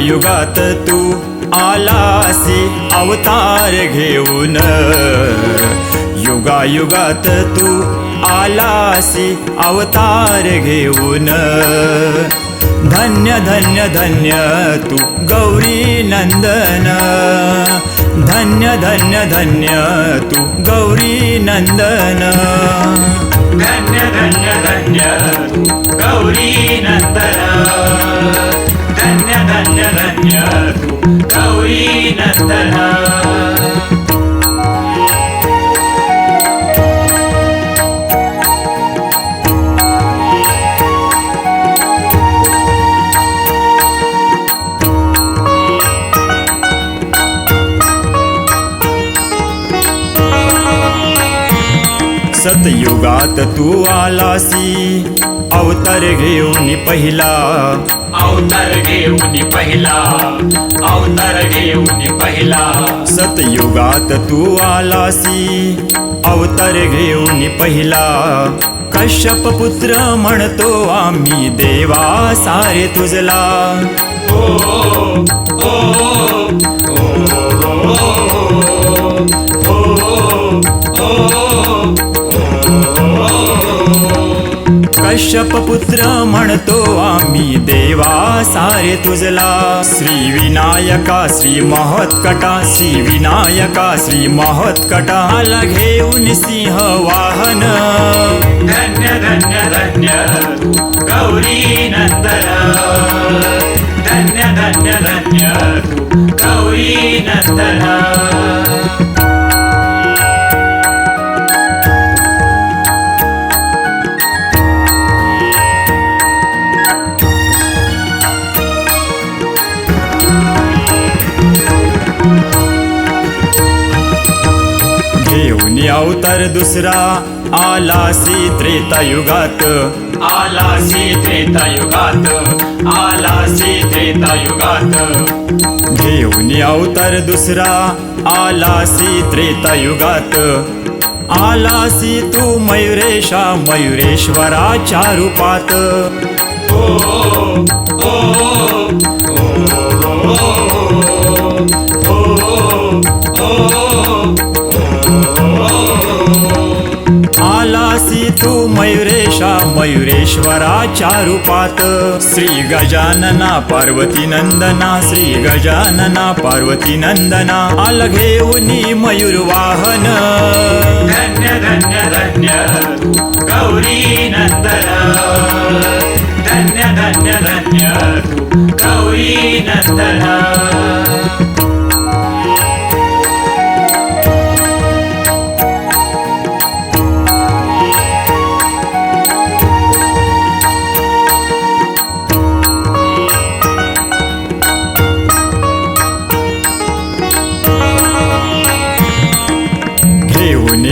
युगायुगात तू आलासी अवतार घेऊन, युगायुगात तू आलासी अवतार घेऊन। धन्य धन्य धन्य तू गौरी नंदन, धन्य धन्य धन्य तू गौरी नंदन। धन्य धन्य धन्य तू गौरी नंदन, धन्य धन्य धन्य तू गौरी नंदन। सतयुगात तू आलासी अवतार घेऊन पहिला, अवतार घेऊन पहिला, अवतार घेऊन पहिला। सतयुगात तू आलासी अवतार घेऊन पहिला। कश्यप पुत्र म्हणतो आम्ही देवा सारे तुझला। ओ ओ कश्यप पुत्र म्हणतो आम्ही देवा सारे तुझला। श्री विनायका श्री महत्कटा, श्री विनायका श्री महत्कटा, आला घेऊन सिंह वाहन। धन्य धन्य धन्य तू गौरी नंदन, धन्य धन्य धन्य तू गौरी नंदन। घेऊन अवतार दुसरा आलासी त्रेतायुगात, आलासी त्रेतायुगात, आलासी त्रेतायुगात। घेऊन अवतार दुसरा आलासी त्रेतायुगात। आलासी तू मयुरेशा मयुरेश्वराच्या रूपात। आलासी तू मयुरेशा मयुरेश्वराच्या रूपात। श्री गजानना पार्वती नंदना, श्री गजानना पार्वती नंदना, आल घेऊन मयूर वाहन। धन्य धन्य धन्य तू गौरी नंदन, धन्य धन्य धन्य तू गौरी नंदन।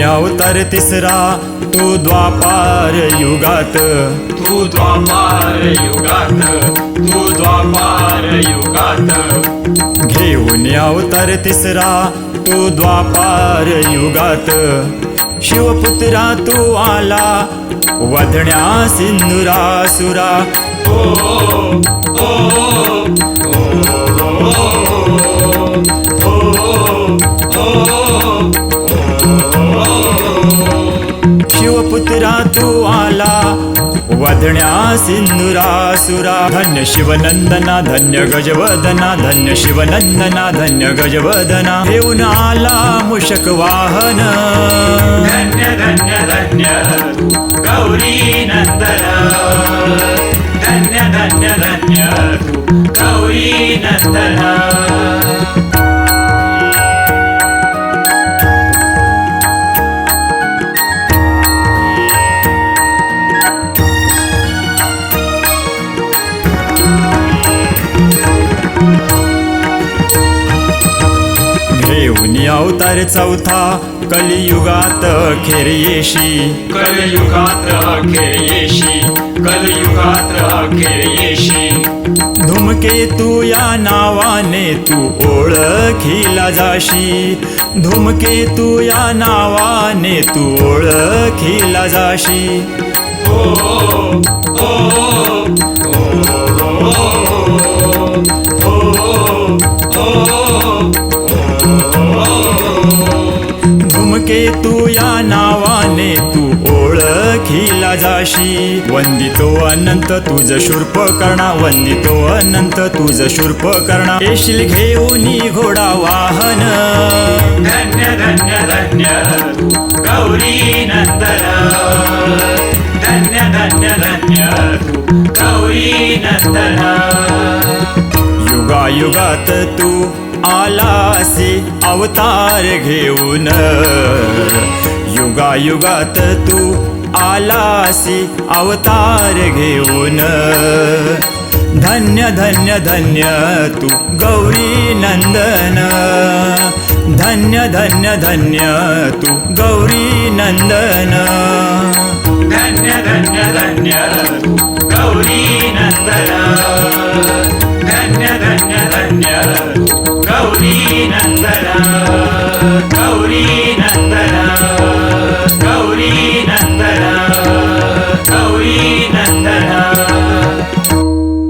अवतार तिसरा तू द्वापार युगात, तू द्वापार युगात, तू द्वापार युगात। घेऊन अवतार तिसरा तू द्वापार युगात। शिवपुत्रा तू आला वधण्या सिंधुरासुरा। शिवपुत्रा तू आला वधण्या सिंधुरासुरा। धन्य शिवनंदना धन्य गजवदना, धन्य शिवनंदना धन्य गजवदना, घेऊन आला मूषक वाहन। धन्य धन्य धन्य तू गौरी नंदन, धन्य धन्य धन्य तू गौरी नंदन। घेऊन अवतार चौथा कलियुगात अखेर येशी, कलियुगात अखेर येशी, कलियुगात अखेर येशी। धूमकेतू या नावाने तू ओळखीला जाशी, धूमकेतू या नावाने तू ओळखीला जाशी। ओ ओ ओ ओ ओ ओ धूमकेतू या नावाने तू ओळखीला जाशी वंदितो अनंत तुझ शूर्पकर्णा वंदितो अनंत तुझ शूर्पकर्णा येशील घेऊनी घोडा वाहन धन्य धन्य धन्य तू गौरी नंदन धन्य धन्य धन्य तू गौरी नंदन युगायुगात तू आलासी अवतार घेऊन युगायुगात तू आलासी अवतार घेऊन धन्य धन्य धन्य तू गौरी नंदन धन्य धन्य धन्य तू गौरी नंदन धन्य धन्य धन्य तू गौरी नंदन धन्य धन्य धन्य तू गौरी नंदन गौरी